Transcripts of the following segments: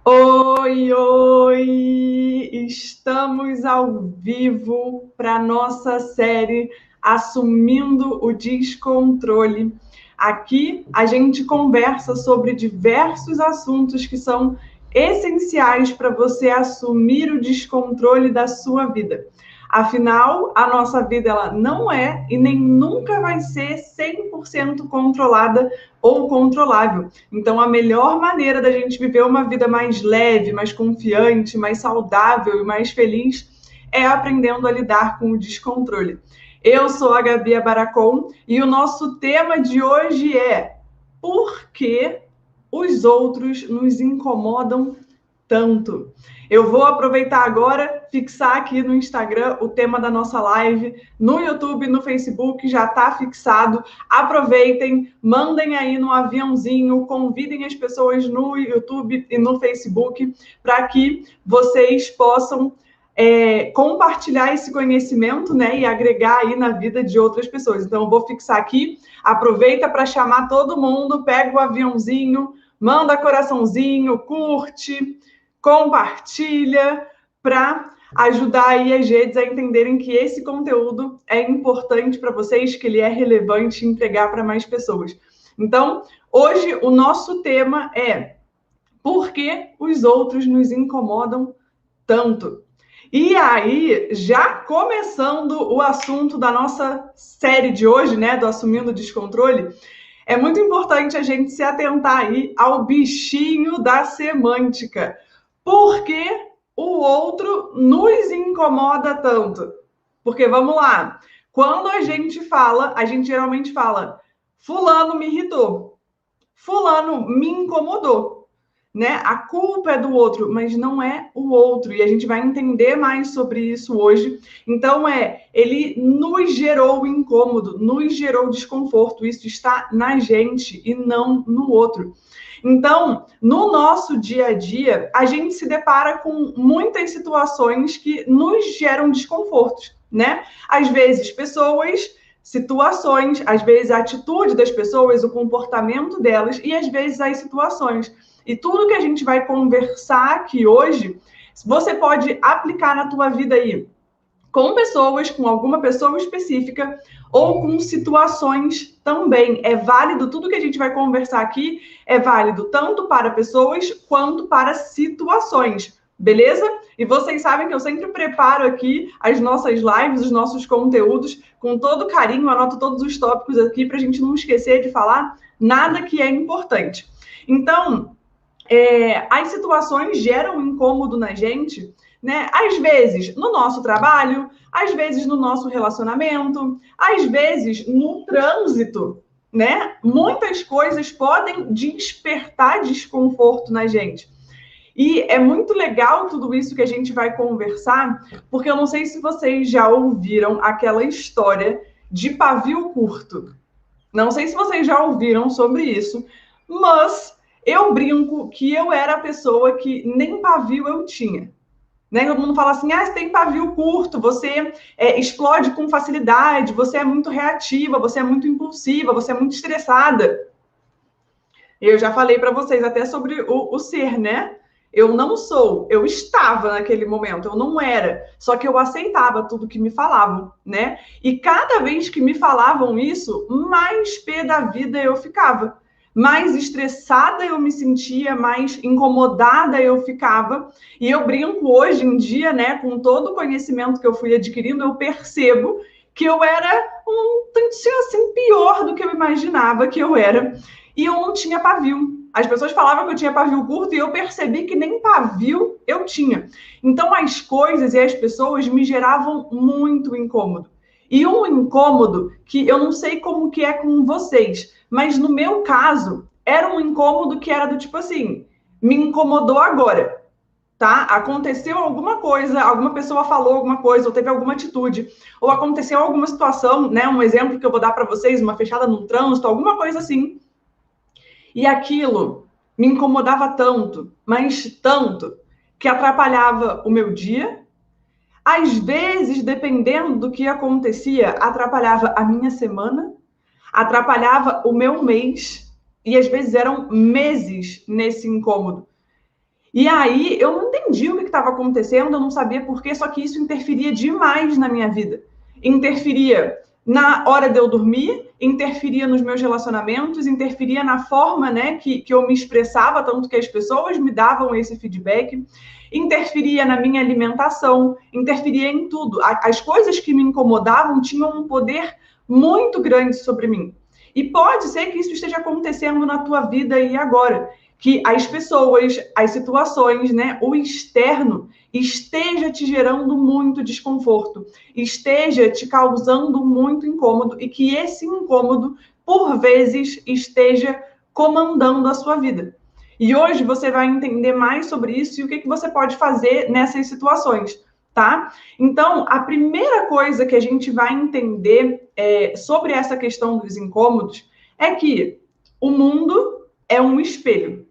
Oi, oi! Estamos ao vivo para a nossa série Assumindo o Descontrole. Aqui a gente conversa sobre diversos assuntos que são essenciais para você assumir o descontrole da sua vida. Afinal, a nossa vida ela não é e nem nunca vai ser 100% controlada ou controlável. Então, a melhor maneira da gente viver uma vida mais leve, mais confiante, mais saudável e mais feliz é aprendendo a lidar com o descontrole. Eu sou a Gabi Abaracon e o nosso tema de hoje é: por que os outros nos incomodam tanto? Eu vou aproveitar agora, fixar aqui no Instagram o tema da nossa live, no YouTube, no Facebook, já está fixado. Aproveitem, mandem aí no aviãozinho, convidem as pessoas no YouTube e no Facebook para que vocês possam compartilhar esse conhecimento, né, e agregar aí na vida de outras pessoas. Então, eu vou fixar aqui, aproveita para chamar todo mundo, pega o aviãozinho, manda coraçãozinho, curte, compartilha, para ajudar aí as redes a entenderem que esse conteúdo é importante para vocês, que ele é relevante entregar para mais pessoas. Então, hoje o nosso tema é: por que os outros nos incomodam tanto? E aí, já começando o assunto da nossa série de hoje, né, do Assumindo o Descontrole, é muito importante a gente se atentar aí ao bichinho da semântica. Por que o outro nos incomoda tanto? Porque, vamos lá, quando a gente geralmente fala, fulano me irritou, fulano me incomodou, né? A culpa é do outro, mas não é o outro. E a gente vai entender mais sobre isso hoje. Então, ele nos gerou incômodo, nos gerou desconforto. Isso está na gente e não no outro. Então, no nosso dia a dia, a gente se depara com muitas situações que nos geram desconfortos, né? Às vezes, pessoas, situações, às vezes a atitude das pessoas, o comportamento delas e às vezes as situações. E tudo que a gente vai conversar aqui hoje, você pode aplicar na tua vida aí, com pessoas, com alguma pessoa específica ou com situações também. É válido, tudo que a gente vai conversar aqui é válido tanto para pessoas quanto para situações, beleza? E vocês sabem que eu sempre preparo aqui as nossas lives, os nossos conteúdos com todo carinho, anoto todos os tópicos aqui para a gente não esquecer de falar nada que é importante. Então, as situações geram incômodo na gente, né? Às vezes no nosso trabalho, às vezes no nosso relacionamento, às vezes no trânsito, né? Muitas coisas podem despertar desconforto na gente. E é muito legal tudo isso que a gente vai conversar, porque eu não sei se vocês já ouviram aquela história de pavio curto. Não sei se vocês já ouviram sobre isso, mas eu brinco que eu era a pessoa que nem pavio eu tinha. Né? Todo mundo fala assim, você tem pavio curto, você explode com facilidade, você é muito reativa, você é muito impulsiva, você é muito estressada. Eu já falei para vocês até sobre o ser, né? Eu não sou, eu estava naquele momento, eu não era, só que eu aceitava tudo que me falavam, né? E cada vez que me falavam isso, mais pé da vida eu ficava. Mais estressada eu me sentia, mais incomodada eu ficava. E eu brinco hoje em dia, né, com todo o conhecimento que eu fui adquirindo, eu percebo que eu era um tantinho assim pior do que eu imaginava que eu era. E eu não tinha pavio. As pessoas falavam que eu tinha pavio curto e eu percebi que nem pavio eu tinha. Então as coisas e as pessoas me geravam muito incômodo. E um incômodo que eu não sei como que é com vocês, mas no meu caso, era um incômodo que era do tipo assim, me incomodou agora, tá? Aconteceu alguma coisa, alguma pessoa falou alguma coisa, ou teve alguma atitude, ou aconteceu alguma situação, né? Um exemplo que eu vou dar para vocês, uma fechada no trânsito, alguma coisa assim. E aquilo me incomodava tanto, mas tanto, que atrapalhava o meu dia. Às vezes, dependendo do que acontecia, atrapalhava a minha semana. atrapalhava o meu mês e às vezes eram meses nesse incômodo. E aí eu não entendi o que estava acontecendo, eu não sabia por quê, só que isso interferia demais na minha vida. Interferia na hora de eu dormir, interferia nos meus relacionamentos, interferia na forma, né, que eu me expressava, tanto que as pessoas me davam esse feedback, interferia na minha alimentação, interferia em tudo. As coisas que me incomodavam tinham um poder muito grande sobre mim. E pode ser que isso esteja acontecendo na tua vida aí agora, que as pessoas, as situações, né, o externo esteja te gerando muito desconforto, esteja te causando muito incômodo e que esse incômodo, por vezes, esteja comandando a sua vida. E hoje você vai entender mais sobre isso e o que você pode fazer nessas situações, tá? Então, a primeira coisa que a gente vai entender sobre essa questão dos incômodos é que o mundo é um espelho.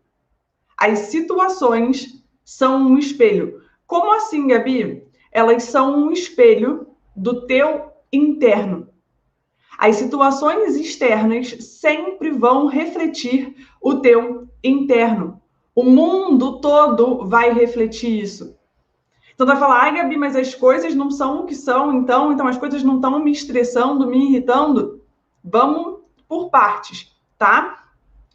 As situações são um espelho. Como assim, Gabi? Elas são um espelho do teu interno. As situações externas sempre vão refletir o teu interno. O mundo todo vai refletir isso. Então, vai falar, ai, Gabi, mas as coisas não são o que são, então as coisas não estão me estressando, me irritando. Vamos por partes, tá?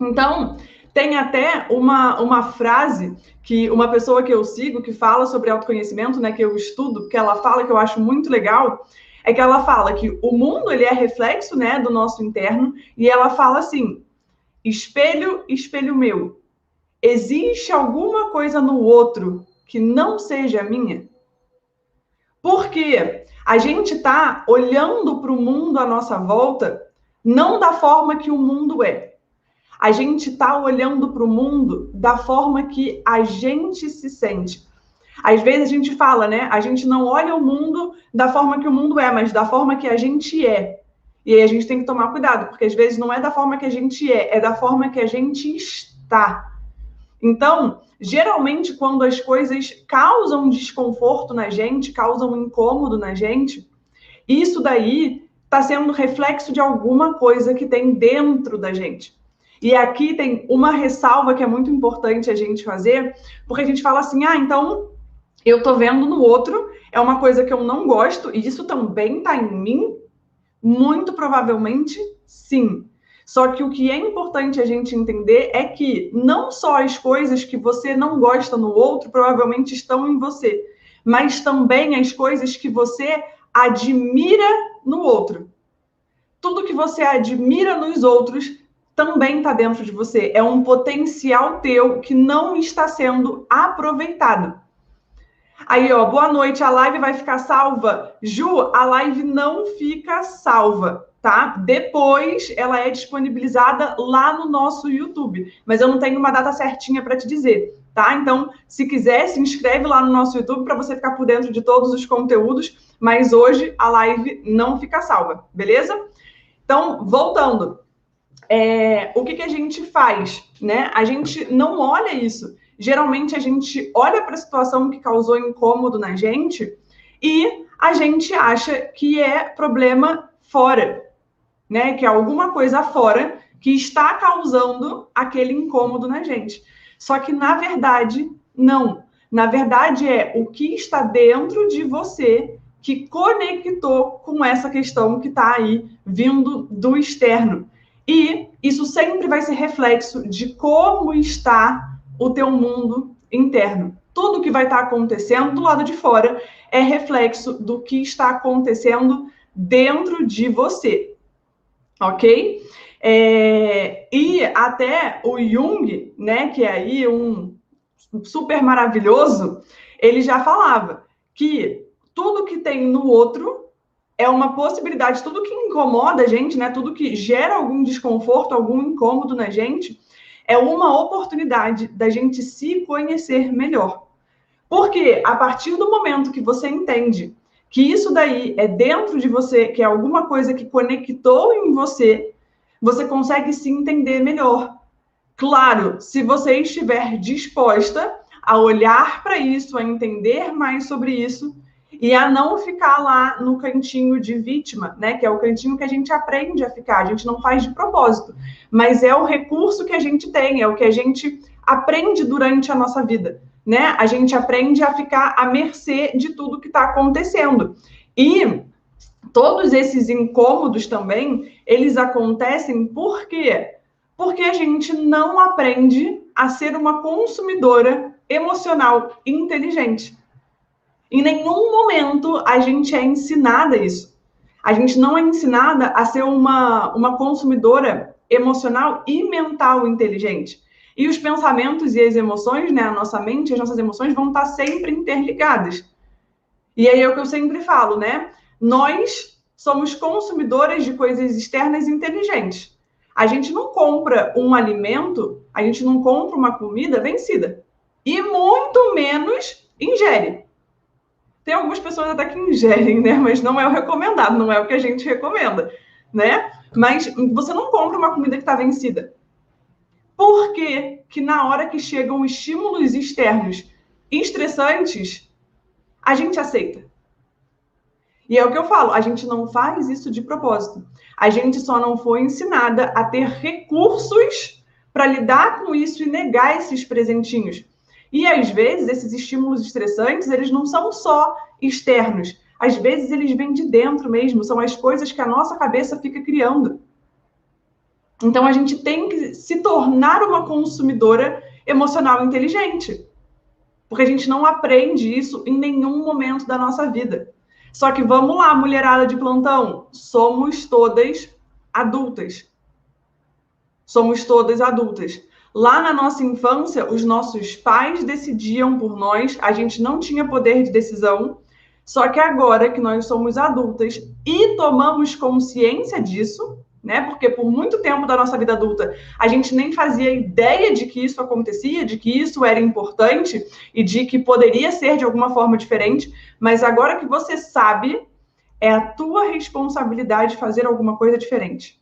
Então, tem até uma frase que uma pessoa que eu sigo, que fala sobre autoconhecimento, né, que eu estudo, que ela fala, que eu acho muito legal, é que ela fala que o mundo, ele é reflexo, né, do nosso interno, e ela fala assim, espelho, espelho meu, existe alguma coisa no outro que não seja minha? Porque a gente está olhando para o mundo à nossa volta não da forma que o mundo é. A gente está olhando para o mundo da forma que a gente se sente. Às vezes a gente fala, né? A gente não olha o mundo da forma que o mundo é, mas da forma que a gente é. E aí a gente tem que tomar cuidado, porque às vezes não é da forma que a gente é da forma que a gente está. Então, geralmente, quando as coisas causam desconforto na gente, causam incômodo na gente, isso daí está sendo reflexo de alguma coisa que tem dentro da gente. E aqui tem uma ressalva que é muito importante a gente fazer, porque a gente fala assim, então eu tô vendo no outro, é uma coisa que eu não gosto, e isso também está em mim? Muito provavelmente, sim. Só que o que é importante a gente entender é que não só as coisas que você não gosta no outro provavelmente estão em você, mas também as coisas que você admira no outro. Tudo que você admira nos outros também está dentro de você. É um potencial teu que não está sendo aproveitado. Aí, ó, boa noite, a live vai ficar salva? Ju, a live não fica salva, tá? Depois ela é disponibilizada lá no nosso YouTube, mas eu não tenho uma data certinha para te dizer, tá? Então, se quiser, se inscreve lá no nosso YouTube para você ficar por dentro de todos os conteúdos, mas hoje a live não fica salva, beleza? Então, voltando, o que a gente faz, né? A gente não olha isso. Geralmente a gente olha para a situação que causou incômodo na gente e a gente acha que é problema fora, né? Que é alguma coisa fora que está causando aquele incômodo na gente. Só que, na verdade, não. Na verdade, é o que está dentro de você que conectou com essa questão que está aí vindo do externo. E isso sempre vai ser reflexo de como está o teu mundo interno. Tudo que vai estar acontecendo do lado de fora é reflexo do que está acontecendo dentro de você, ok? E até o Jung, né, que é aí um super maravilhoso, ele já falava que tudo que tem no outro é uma possibilidade, tudo que incomoda a gente, né, tudo que gera algum desconforto, algum incômodo na gente, é uma oportunidade da gente se conhecer melhor. Porque a partir do momento que você entende que isso daí é dentro de você, que é alguma coisa que conectou em você, você consegue se entender melhor. Claro, se você estiver disposta a olhar para isso, a entender mais sobre isso e a não ficar lá no cantinho de vítima, né? Que é o cantinho que a gente aprende a ficar, a gente não faz de propósito, mas é o recurso que a gente tem, é o que a gente aprende durante a nossa vida, né? A gente aprende a ficar à mercê de tudo que está acontecendo. E todos esses incômodos também, eles acontecem por quê? Porque a gente não aprende a ser uma consumidora emocional inteligente. Em nenhum momento a gente é ensinada isso. A gente não é ensinada a ser uma consumidora emocional e mental inteligente. E os pensamentos e as emoções, né, a nossa mente e as nossas emoções vão estar sempre interligadas. E aí é o que eu sempre falo, né? Nós somos consumidoras de coisas externas inteligentes. A gente não compra um alimento, a gente não compra uma comida vencida. E muito menos ingere. Tem algumas pessoas até que ingerem, né? Mas não é o recomendado, não é o que a gente recomenda, né? Mas você não compra uma comida que está vencida. Por que na hora que chegam estímulos externos estressantes, a gente aceita? E é o que eu falo, a gente não faz isso de propósito. A gente só não foi ensinada a ter recursos para lidar com isso e negar esses presentinhos. E às vezes esses estímulos estressantes, eles não são só externos. Às vezes eles vêm de dentro mesmo, são as coisas que a nossa cabeça fica criando. Então a gente tem que se tornar uma consumidora emocional inteligente. Porque a gente não aprende isso em nenhum momento da nossa vida. Só que vamos lá, mulherada de plantão, somos todas adultas. Somos todas adultas. Lá na nossa infância, os nossos pais decidiam por nós, a gente não tinha poder de decisão. Só que agora que nós somos adultas e tomamos consciência disso, né? Porque por muito tempo da nossa vida adulta, a gente nem fazia ideia de que isso acontecia, de que isso era importante e de que poderia ser de alguma forma diferente. Mas agora que você sabe, é a tua responsabilidade fazer alguma coisa diferente.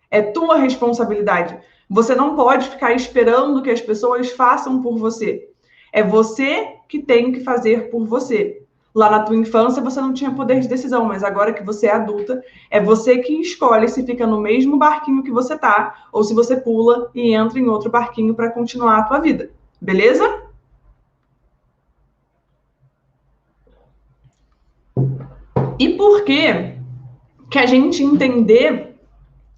É tua responsabilidade. Você não pode ficar esperando que as pessoas façam por você. É você que tem que fazer por você. Lá na tua infância você não tinha poder de decisão, mas agora que você é adulta, é você que escolhe se fica no mesmo barquinho que você tá, ou se você pula e entra em outro barquinho para continuar a tua vida. Beleza? E por que a gente entender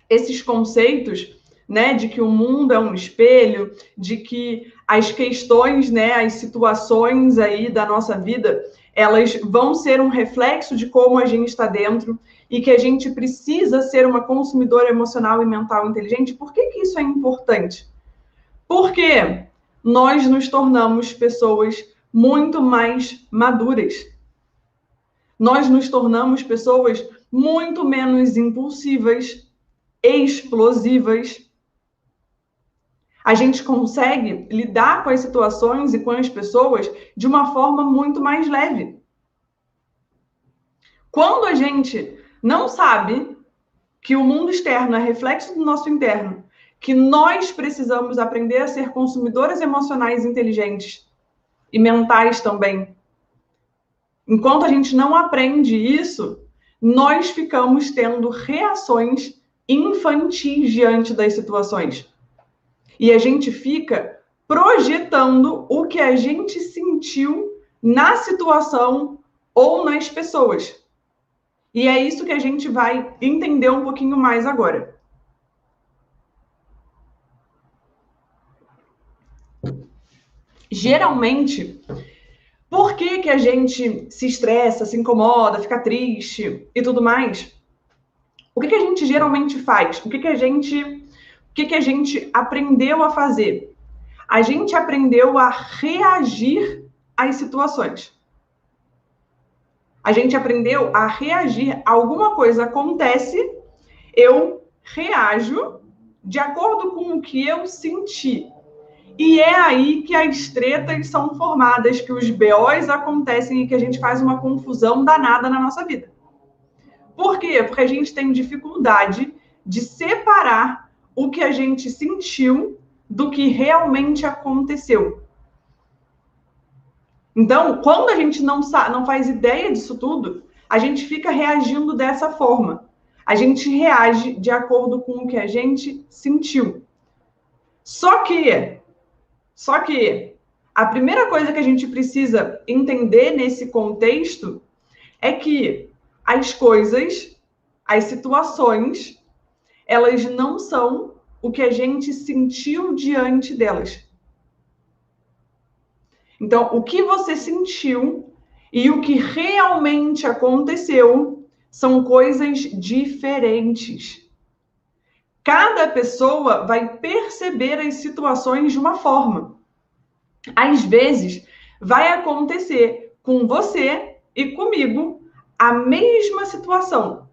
esses conceitos, né, de que o mundo é um espelho, de que as questões, né, as situações aí da nossa vida, elas vão ser um reflexo de como a gente está dentro e que a gente precisa ser uma consumidora emocional e mental inteligente. Por que isso é importante? Porque nós nos tornamos pessoas muito mais maduras. Nós nos tornamos pessoas muito menos impulsivas, explosivas. A gente consegue lidar com as situações e com as pessoas de uma forma muito mais leve. Quando a gente não sabe que o mundo externo é reflexo do nosso interno, que nós precisamos aprender a ser consumidoras emocionais inteligentes e mentais também. Enquanto a gente não aprende isso, nós ficamos tendo reações infantis diante das situações. E a gente fica projetando o que a gente sentiu na situação ou nas pessoas. E é isso que a gente vai entender um pouquinho mais agora. Geralmente, por que a gente se estressa, se incomoda, fica triste e tudo mais? O que a gente geralmente faz? O que a gente aprendeu a fazer? A gente aprendeu a reagir às situações. A gente aprendeu a reagir. Alguma coisa acontece, eu reajo de acordo com o que eu senti. E é aí que as tretas são formadas, que os BOs acontecem e que a gente faz uma confusão danada na nossa vida. Por quê? Porque a gente tem dificuldade de separar o que a gente sentiu do que realmente aconteceu. Então, quando a gente não faz ideia disso tudo, a gente fica reagindo dessa forma. A gente reage de acordo com o que a gente sentiu. Só que a primeira coisa que a gente precisa entender nesse contexto é que as coisas, as situações, elas não são o que a gente sentiu diante delas. Então, o que você sentiu e o que realmente aconteceu são coisas diferentes. Cada pessoa vai perceber as situações de uma forma. Às vezes, vai acontecer com você e comigo a mesma situação.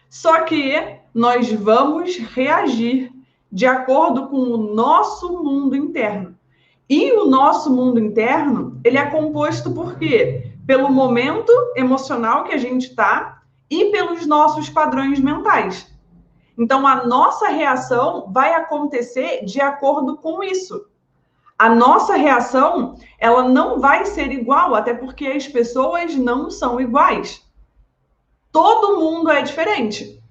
Só que nós vamos reagir de acordo com o nosso mundo interno. E o nosso mundo interno, ele é composto por quê? Pelo momento emocional que a gente está e pelos nossos padrões mentais. Então, a nossa reação vai acontecer de acordo com isso. A nossa reação, ela não vai ser igual, até porque as pessoas não são iguais. Todo mundo é diferente.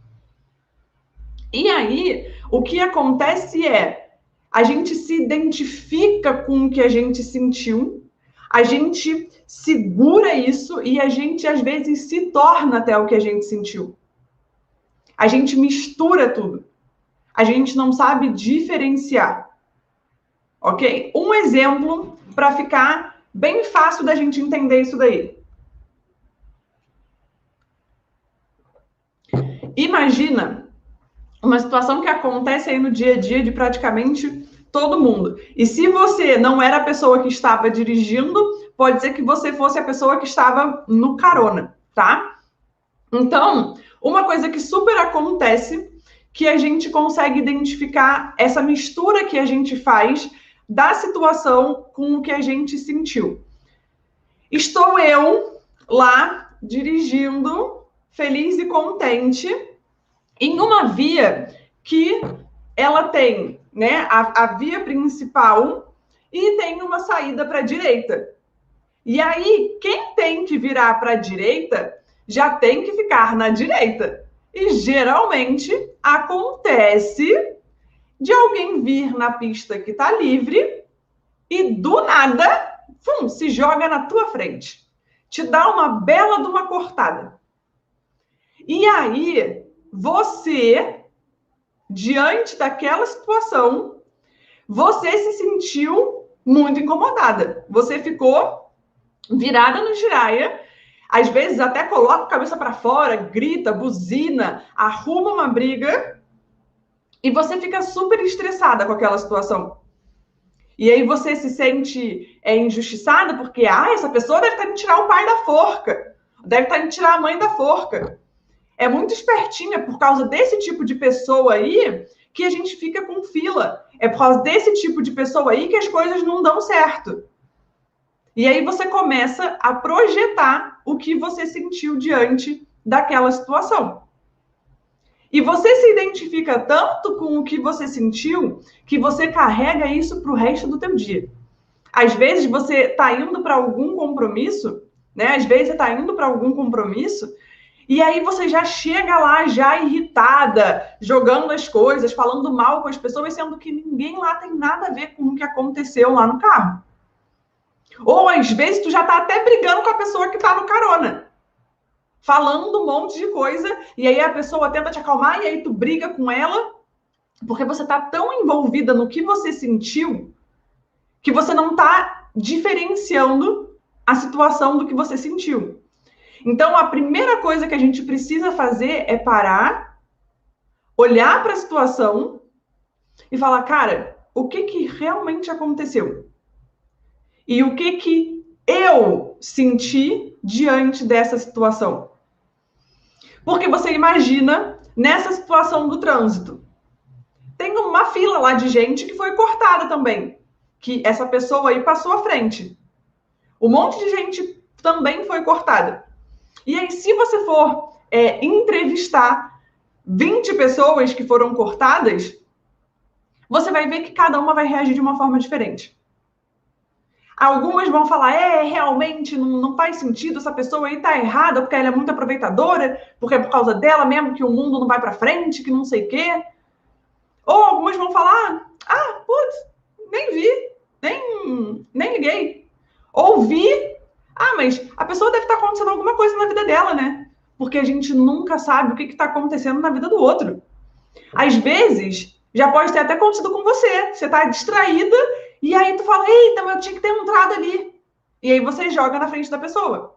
E aí, o que acontece é, a gente se identifica com o que a gente sentiu, a gente segura isso e a gente, às vezes, se torna até o que a gente sentiu. A gente mistura tudo. A gente não sabe diferenciar. Ok? Um exemplo para ficar bem fácil da gente entender isso daí. Imagina uma situação que acontece aí no dia a dia de praticamente todo mundo. E se você não era a pessoa que estava dirigindo, pode ser que você fosse a pessoa que estava no carona, tá? Então, uma coisa que super acontece, que a gente consegue identificar essa mistura que a gente faz da situação com o que a gente sentiu. Estou eu lá dirigindo, feliz e contente, em uma via que ela tem, né, a via principal e tem uma saída para a direita. E aí, quem tem que virar para a direita já tem que ficar na direita. E geralmente acontece de alguém vir na pista que está livre e do nada, se joga na tua frente. Te dá uma bela de uma cortada. E aí, você, diante daquela situação, você se sentiu muito incomodada. Você ficou virada no giraia, às vezes até coloca a cabeça para fora, grita, buzina, arruma uma briga e você fica super estressada com aquela situação. E aí você se sente injustiçada porque essa pessoa deve estar me tirar o pai da forca, deve estar me tirar a mãe da forca. É muito espertinha por causa desse tipo de pessoa aí que a gente fica com fila. É por causa desse tipo de pessoa aí que as coisas não dão certo. E aí você começa a projetar o que você sentiu diante daquela situação. E você se identifica tanto com o que você sentiu que você carrega isso para o resto do teu dia. Às vezes você está indo para algum compromisso, né? Às vezes você está indo para algum compromisso e aí você já chega lá já irritada, jogando as coisas, falando mal com as pessoas, sendo que ninguém lá tem nada a ver com o que aconteceu lá no carro. Ou às vezes tu já tá até brigando com a pessoa que tá no carona, falando um monte de coisa, e aí a pessoa tenta te acalmar, e aí tu briga com ela, porque você tá tão envolvida no que você sentiu, que você não tá diferenciando a situação do que você sentiu. Então, a primeira coisa que a gente precisa fazer é parar, olhar para a situação e falar, cara, o que realmente aconteceu? E o que eu senti diante dessa situação? Porque você imagina, nessa situação do trânsito, tem uma fila lá de gente que foi cortada também, que essa pessoa aí passou à frente. Um monte de gente também foi cortada. E aí, se você for entrevistar 20 pessoas que foram cortadas, você vai ver que cada uma vai reagir de uma forma diferente. Algumas vão falar, realmente não faz sentido, essa pessoa aí tá errada, porque ela é muito aproveitadora, porque é por causa dela mesmo que o mundo não vai para frente, que não sei o quê. Ou algumas vão falar, putz, nem vi, nem liguei. Ou vi, mas a pessoa deve estar acontecendo alguma coisa na vida dela, né? Porque a gente nunca sabe o que está acontecendo na vida do outro. Às vezes, já pode ter até acontecido com você. Você está distraída e aí tu fala, eita, mas eu tinha que ter entrado ali. E aí você joga na frente da pessoa.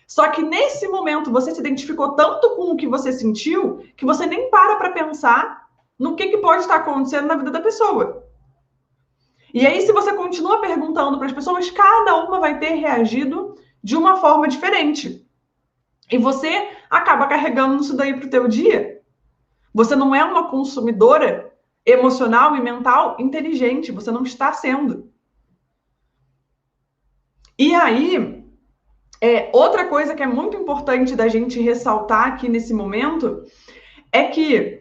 Só que nesse momento você se identificou tanto com o que você sentiu que você nem para pensar no que pode estar acontecendo na vida da pessoa. E aí, se você continua perguntando para as pessoas, cada uma vai ter reagido de uma forma diferente. E você acaba carregando isso daí para o teu dia. Você não é uma consumidora emocional e mental inteligente. Você não está sendo. E aí, outra coisa que é muito importante da gente ressaltar aqui nesse momento é que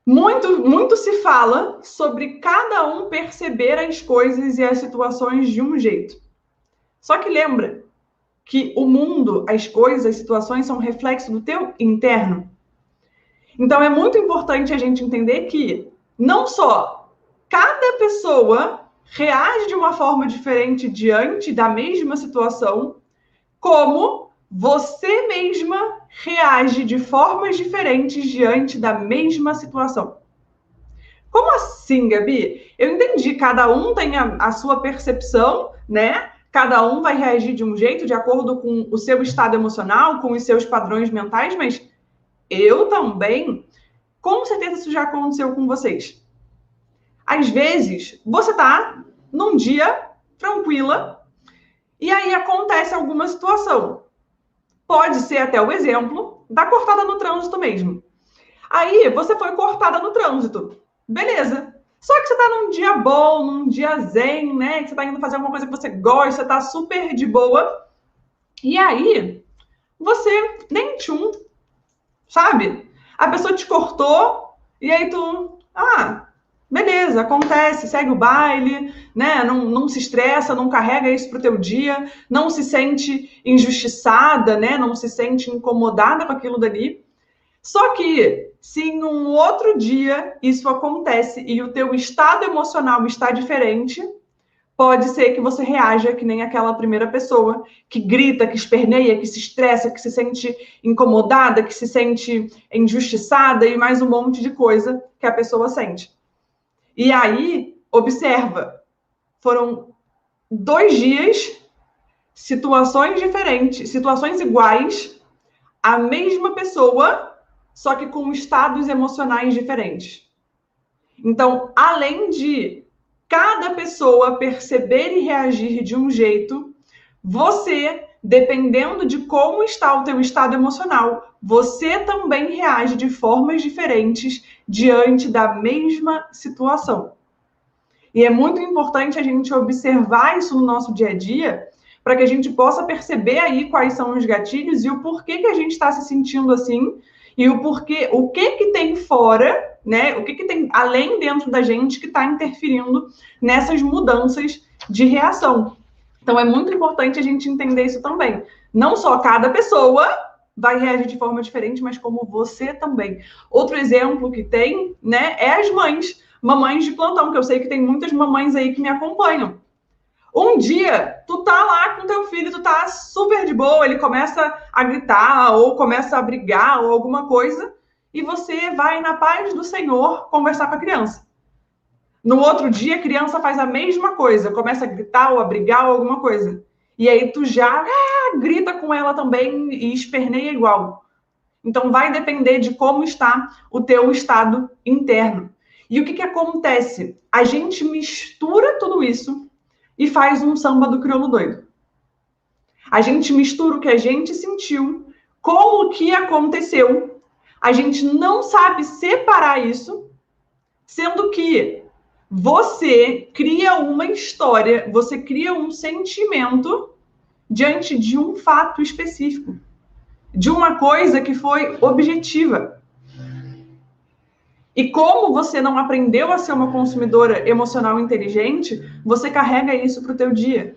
muito se fala sobre cada um perceber as coisas e as situações de um jeito. Só que lembra que o mundo, as coisas, as situações são reflexo do teu interno. Então é muito importante a gente entender que não só cada pessoa reage de uma forma diferente diante da mesma situação, como você mesma reage de formas diferentes diante da mesma situação. Como assim, Gabi? Eu entendi, cada um tem a sua percepção, né? Cada um vai reagir de um jeito, de acordo com o seu estado emocional, com os seus padrões mentais, mas eu também, com certeza isso já aconteceu com vocês. Às vezes, você tá num dia tranquila e aí acontece alguma situação. Pode ser até o exemplo da cortada no trânsito mesmo. Aí, você foi cortada no trânsito. Beleza. Só que você tá num dia bom, num dia zen, né? Que você tá indo fazer alguma coisa que você gosta, você tá super de boa. E aí, você nem tchum, sabe? A pessoa te cortou e aí tu, beleza, acontece, segue o baile, né? Não se estressa, não carrega isso pro teu dia, não se sente injustiçada, né? Não se sente incomodada com aquilo dali. Só que, se em um outro dia isso acontece e o teu estado emocional está diferente, pode ser que você reaja que nem aquela primeira pessoa, que grita, que esperneia, que se estressa, que se sente incomodada, que se sente injustiçada e mais um monte de coisa que a pessoa sente. E aí, observa, foram 2 dias, situações diferentes, situações iguais, a mesma pessoa, só que com estados emocionais diferentes. Então, além de cada pessoa perceber e reagir de um jeito, você, dependendo de como está o teu estado emocional, você também reage de formas diferentes diante da mesma situação. E é muito importante a gente observar isso no nosso dia a dia, para que a gente possa perceber aí quais são os gatilhos e o porquê que a gente está se sentindo assim, e o porquê, o que tem fora, né? O que tem além dentro da gente que está interferindo nessas mudanças de reação. Então é muito importante a gente entender isso também. Não só cada pessoa vai reagir de forma diferente, mas como você também. Outro exemplo que tem, né, é as mães, mamães de plantão, que eu sei que tem muitas mamães aí que me acompanham. Um dia, tu tá lá com teu filho, tu tá super de boa, ele começa a gritar, ou começa a brigar, ou alguma coisa, e você vai na paz do Senhor conversar com a criança. No outro dia, a criança faz a mesma coisa, começa a gritar, ou a brigar, ou alguma coisa. E aí tu já grita com ela também e esperneia igual. Então, vai depender de como está o teu estado interno. E o que acontece? A gente mistura tudo isso e faz um samba do crioulo doido. A gente mistura o que a gente sentiu com o que aconteceu. A gente não sabe separar isso, sendo que você cria uma história, você cria um sentimento diante de um fato específico, de uma coisa que foi objetiva. E como você não aprendeu a ser uma consumidora emocional inteligente, você carrega isso para o teu dia.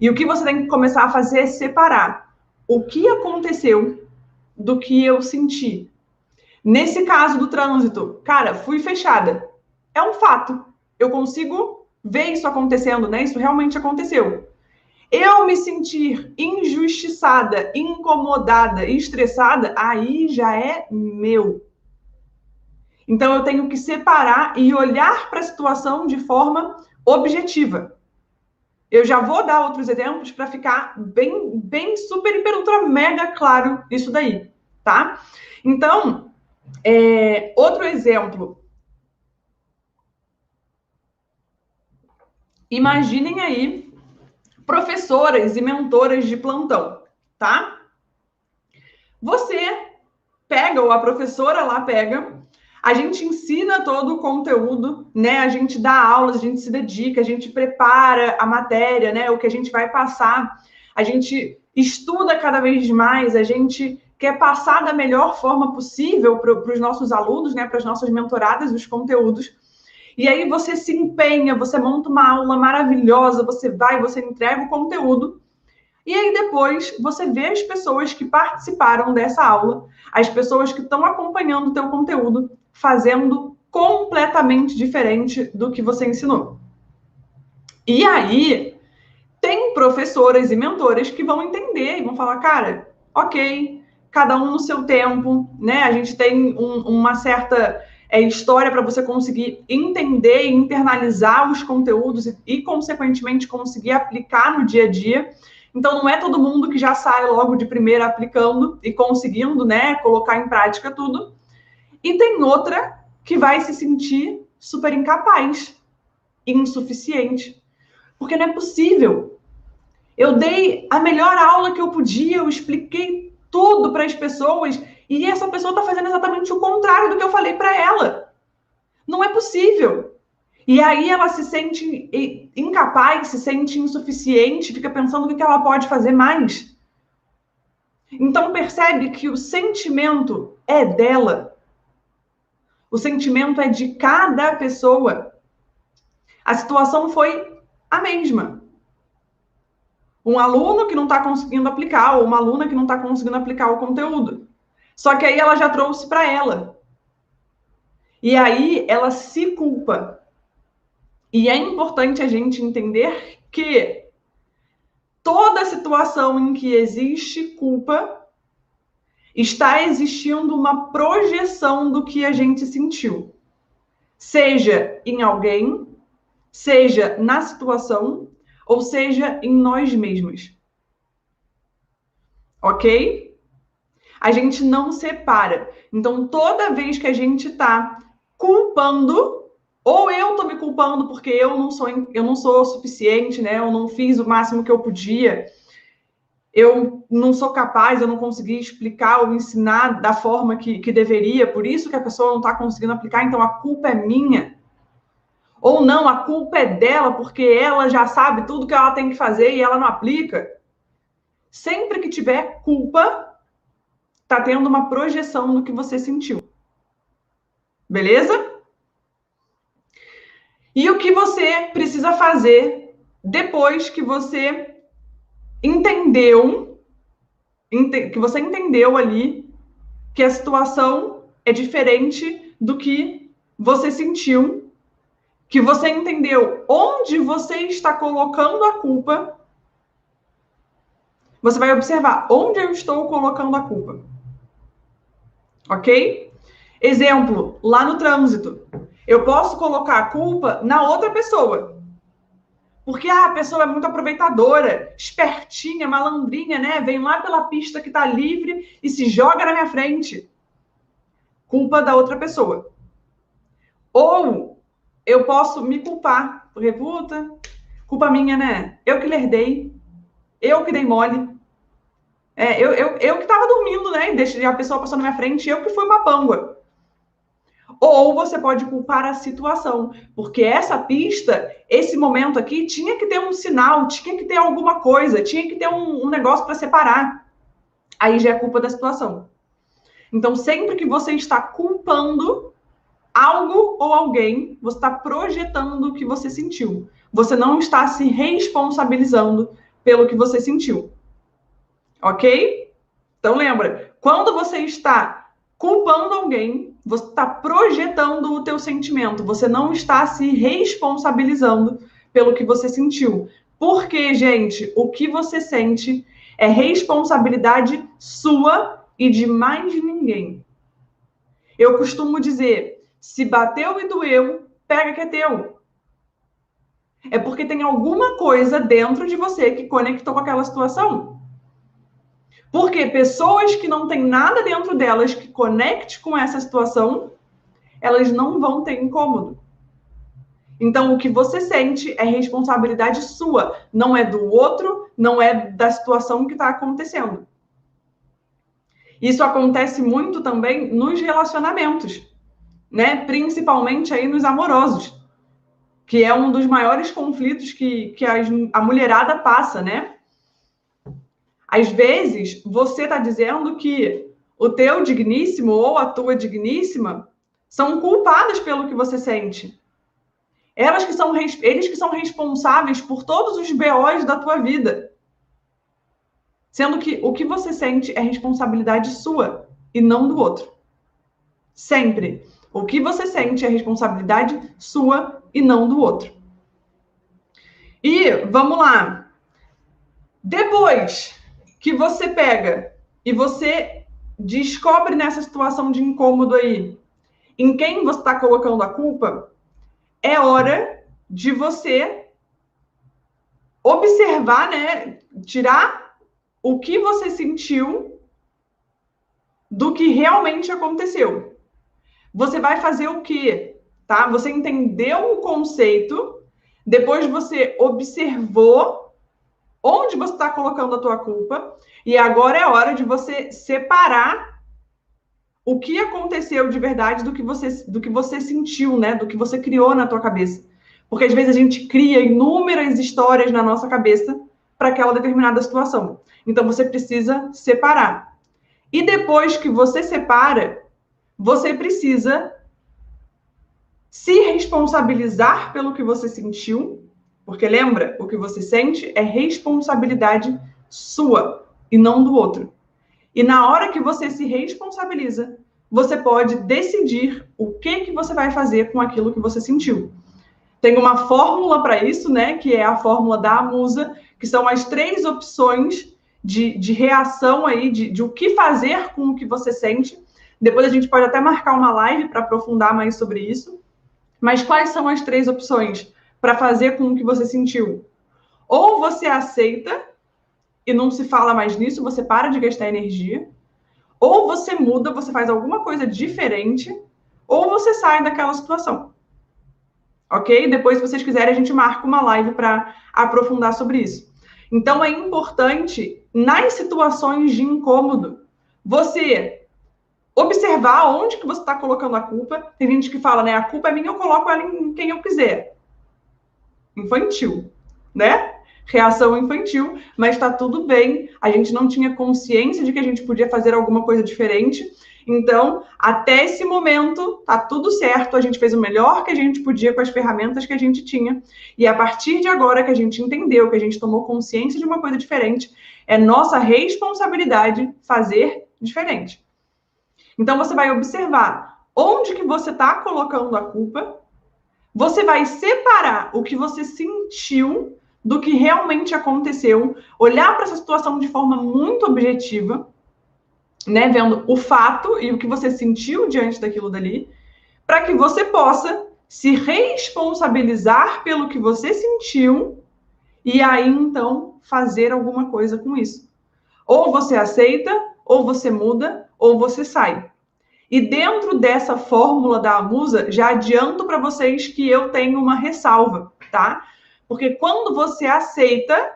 E o que você tem que começar a fazer é separar o que aconteceu do que eu senti. Nesse caso do trânsito, cara, fui fechada. É um fato. Eu consigo ver isso acontecendo, né? Isso realmente aconteceu. Eu me sentir injustiçada, incomodada, estressada, aí já é meu. Então eu tenho que separar e olhar para a situação de forma objetiva. Eu já vou dar outros exemplos para ficar bem super, hiper, ultra, mega claro isso daí, tá? Então, outro exemplo. Imaginem aí professoras e mentoras de plantão, tá? Você pega, ou a professora lá pega, a gente ensina todo o conteúdo, né? A gente dá aulas, a gente se dedica, a gente prepara a matéria, né? O que a gente vai passar, a gente estuda cada vez mais, a gente quer passar da melhor forma possível para os nossos alunos, né? Para as nossas mentoradas, os conteúdos. E aí você se empenha, você monta uma aula maravilhosa, você vai, você entrega o conteúdo. E aí depois você vê as pessoas que participaram dessa aula, as pessoas que estão acompanhando o teu conteúdo, fazendo completamente diferente do que você ensinou. E aí tem professoras e mentoras que vão entender e vão falar, cara, ok, cada um no seu tempo, né? A gente tem uma certa história para você conseguir entender e internalizar os conteúdos e, consequentemente, conseguir aplicar no dia a dia. Então, não é todo mundo que já sai logo de primeira aplicando e conseguindo, né, colocar em prática tudo. E tem outra que vai se sentir super incapaz, insuficiente. Porque não é possível. Eu dei a melhor aula que eu podia, eu expliquei tudo para as pessoas e essa pessoa está fazendo exatamente o contrário do que eu falei para ela. Não é possível. E aí ela se sente incapaz, se sente insuficiente, fica pensando o que ela pode fazer mais. Então percebe que o sentimento é dela. O sentimento é de cada pessoa. A situação foi a mesma. Um aluno que não está conseguindo aplicar, ou uma aluna que não está conseguindo aplicar o conteúdo. Só que aí ela já trouxe para ela. E aí ela se culpa. E é importante a gente entender que toda situação em que existe culpa, está existindo uma projeção do que a gente sentiu. Seja em alguém, seja na situação, ou seja em nós mesmos. Ok? A gente não separa. Então, toda vez que a gente está culpando, ou eu estou me culpando porque eu não sou suficiente, né? Eu não fiz o máximo que eu podia, eu não sou capaz, eu não consegui explicar ou ensinar da forma que deveria, por isso que a pessoa não está conseguindo aplicar, então a culpa é minha. Ou não, a culpa é dela, porque ela já sabe tudo que ela tem que fazer e ela não aplica. Sempre que tiver culpa, está tendo uma projeção do que você sentiu. Beleza? E o que você precisa fazer depois que você entendeu ali que a situação é diferente do que você sentiu, que você entendeu onde você está colocando a culpa, você vai observar onde eu estou colocando a culpa. Ok? Exemplo, lá no trânsito. Eu posso colocar a culpa na outra pessoa. Porque a pessoa é muito aproveitadora, espertinha, malandrinha, né? Vem lá pela pista que está livre e se joga na minha frente. Culpa da outra pessoa. Ou eu posso me culpar. Porque, puta, culpa minha, né? Eu que lerdei. Eu que dei mole. Eu que estava dormindo, né? E deixei a pessoa passar na minha frente. Eu que fui uma pangua. Ou você pode culpar a situação, porque essa pista, esse momento aqui, tinha que ter um sinal, tinha que ter alguma coisa, tinha que ter um negócio para separar. Aí já é culpa da situação. Então, sempre que você está culpando algo ou alguém, você está projetando o que você sentiu. Você não está se responsabilizando pelo que você sentiu. Ok? Então, lembra, quando você está culpando alguém, você está projetando o teu sentimento. Você não está se responsabilizando pelo que você sentiu. Porque, gente, o que você sente é responsabilidade sua e de mais ninguém. Eu costumo dizer, se bateu e doeu, pega que é teu. É porque tem alguma coisa dentro de você que conectou com aquela situação. Porque pessoas que não têm nada dentro delas que conecte com essa situação, elas não vão ter incômodo. Então, o que você sente é responsabilidade sua, não é do outro, não é da situação que está acontecendo. Isso acontece muito também nos relacionamentos, né? Principalmente aí nos amorosos, que é um dos maiores conflitos que a mulherada passa, né? Às vezes, você está dizendo que o teu digníssimo ou a tua digníssima são culpadas pelo que você sente. Eles que são responsáveis por todos os BOs da tua vida. Sendo que o que você sente é responsabilidade sua e não do outro. Sempre. O que você sente é responsabilidade sua e não do outro. E vamos lá. Depois que você pega e você descobre nessa situação de incômodo aí em quem você está colocando a culpa, é hora de você observar, né? Tirar o que você sentiu do que realmente aconteceu. Você vai fazer o quê? Tá? Você entendeu o conceito, depois você observou onde você está colocando a tua culpa, e agora é hora de você separar o que aconteceu de verdade do que você sentiu, né? Do que você criou na tua cabeça. Porque às vezes a gente cria inúmeras histórias na nossa cabeça para aquela determinada situação. Então você precisa separar. E depois que você separa, você precisa se responsabilizar pelo que você sentiu, porque lembra, o que você sente é responsabilidade sua e não do outro. E na hora que você se responsabiliza, você pode decidir o que você vai fazer com aquilo que você sentiu. Tem uma fórmula para isso, né? Que é a fórmula da musa, que são as 3 opções de reação aí, de o que fazer com o que você sente. Depois a gente pode até marcar uma live para aprofundar mais sobre isso. Mas quais são as 3 opções para fazer com o que você sentiu? Ou você aceita e não se fala mais nisso, você para de gastar energia. Ou você muda, você faz alguma coisa diferente, ou você sai daquela situação. Ok? Depois, se vocês quiserem, a gente marca uma live para aprofundar sobre isso. Então, é importante, nas situações de incômodo, você observar onde que você está colocando a culpa. Tem gente que fala, né? A culpa é minha, eu coloco ela em quem eu quiser. Infantil, né? Reação infantil, mas está tudo bem. A gente não tinha consciência de que a gente podia fazer alguma coisa diferente. Então, até esse momento, tá tudo certo. A gente fez o melhor que a gente podia com as ferramentas que a gente tinha. E a partir de agora que a gente entendeu, que a gente tomou consciência de uma coisa diferente, é nossa responsabilidade fazer diferente. Então, você vai observar onde que você está colocando a culpa. Você vai separar o que você sentiu do que realmente aconteceu, olhar para essa situação de forma muito objetiva, né, vendo o fato e o que você sentiu diante daquilo dali, para que você possa se responsabilizar pelo que você sentiu e aí, então, fazer alguma coisa com isso. Ou você aceita, ou você muda, ou você sai. E dentro dessa fórmula da musa, já adianto para vocês que eu tenho uma ressalva, tá? Porque quando você aceita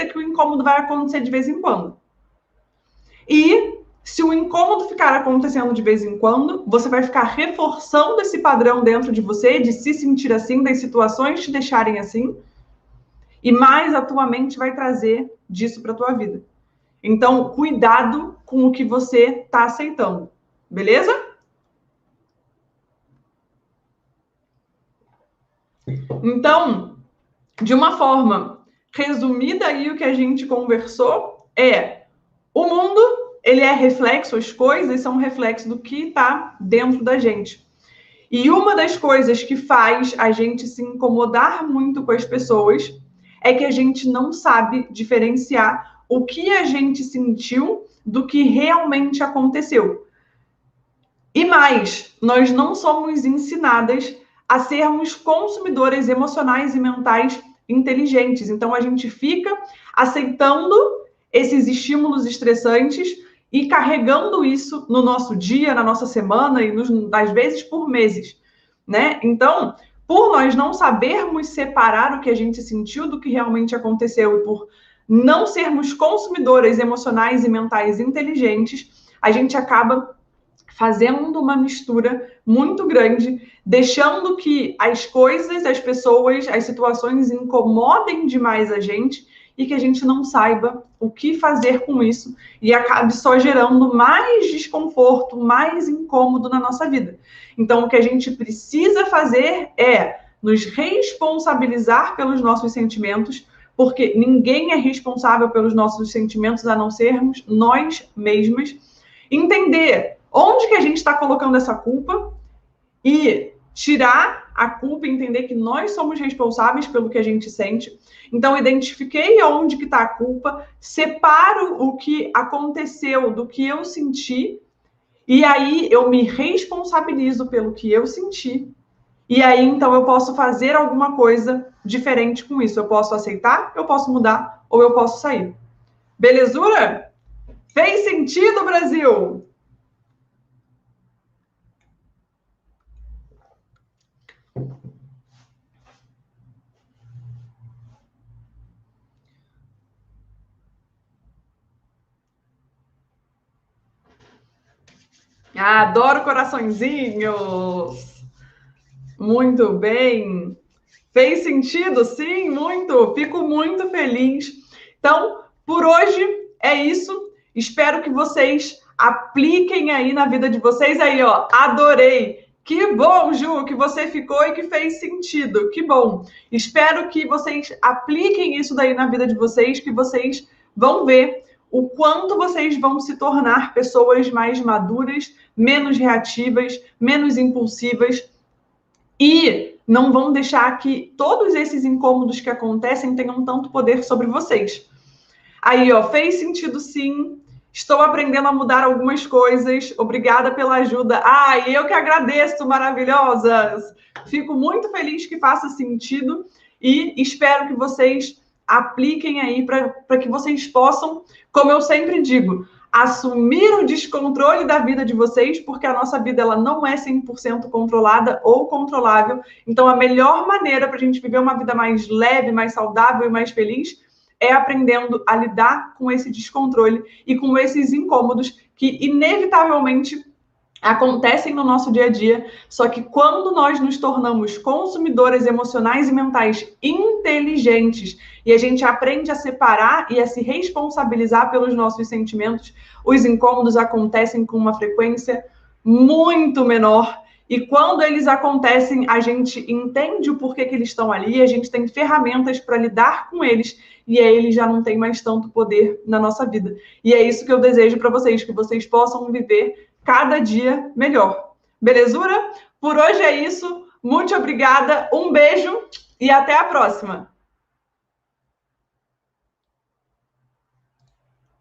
que o incômodo vai acontecer de vez em quando. E se o incômodo ficar acontecendo de vez em quando, você vai ficar reforçando esse padrão dentro de você, de se sentir assim, das situações te deixarem assim, e mais a tua mente vai trazer disso para a tua vida. Então, cuidado com o que você está aceitando. Beleza? Então, de uma forma resumida aí o que a gente conversou o mundo, ele é reflexo, as coisas são reflexo do que está dentro da gente. E uma das coisas que faz a gente se incomodar muito com as pessoas é que a gente não sabe diferenciar o que a gente sentiu do que realmente aconteceu. E mais, nós não somos ensinadas a sermos consumidores emocionais e mentais inteligentes. Então, a gente fica aceitando esses estímulos estressantes e carregando isso no nosso dia, na nossa semana e, às vezes, por meses, né? Então, por nós não sabermos separar o que a gente sentiu do que realmente aconteceu e por não sermos consumidores emocionais e mentais inteligentes, a gente acaba fazendo uma mistura muito grande, deixando que as coisas, as pessoas, as situações incomodem demais a gente e que a gente não saiba o que fazer com isso e acabe só gerando mais desconforto, mais incômodo na nossa vida. Então, o que a gente precisa fazer é nos responsabilizar pelos nossos sentimentos, porque ninguém é responsável pelos nossos sentimentos a não sermos nós mesmas. Entender onde que a gente está colocando essa culpa e tirar a culpa e entender que nós somos responsáveis pelo que a gente sente. Então, identifiquei onde que está a culpa, separo o que aconteceu do que eu senti e aí eu me responsabilizo pelo que eu senti. E aí, então, eu posso fazer alguma coisa diferente com isso. Eu posso aceitar, eu posso mudar ou eu posso sair. Belezura? Fez sentido, Brasil? Adoro coraçõezinhos. Muito bem. Fez sentido? Sim, muito. Fico muito feliz. Então, por hoje é isso. Espero que vocês apliquem aí na vida de vocês. Aí, ó, adorei. Que bom, Ju, que você ficou e que fez sentido. Que bom. Espero que vocês apliquem isso daí na vida de vocês, que vocês vão ver o quanto vocês vão se tornar pessoas mais maduras, menos reativas, menos impulsivas e não vão deixar que todos esses incômodos que acontecem tenham tanto poder sobre vocês. Aí, ó, fez sentido sim. Estou aprendendo a mudar algumas coisas. Obrigada pela ajuda. E eu que agradeço, maravilhosas. Fico muito feliz que faça sentido e espero que vocês apliquem aí para que vocês possam, como eu sempre digo, assumir o descontrole da vida de vocês, porque a nossa vida ela não é 100% controlada ou controlável. Então, a melhor maneira para a gente viver uma vida mais leve, mais saudável e mais feliz é aprendendo a lidar com esse descontrole e com esses incômodos que, inevitavelmente, acontecem no nosso dia a dia, só que quando nós nos tornamos consumidores emocionais e mentais inteligentes e a gente aprende a separar e a se responsabilizar pelos nossos sentimentos, os incômodos acontecem com uma frequência muito menor. E quando eles acontecem, a gente entende o porquê que eles estão ali, a gente tem ferramentas para lidar com eles, e aí eles já não têm mais tanto poder na nossa vida. E é isso que eu desejo para vocês, que vocês possam viver cada dia melhor. Belezura? Por hoje é isso. Muito obrigada, um beijo e até a próxima.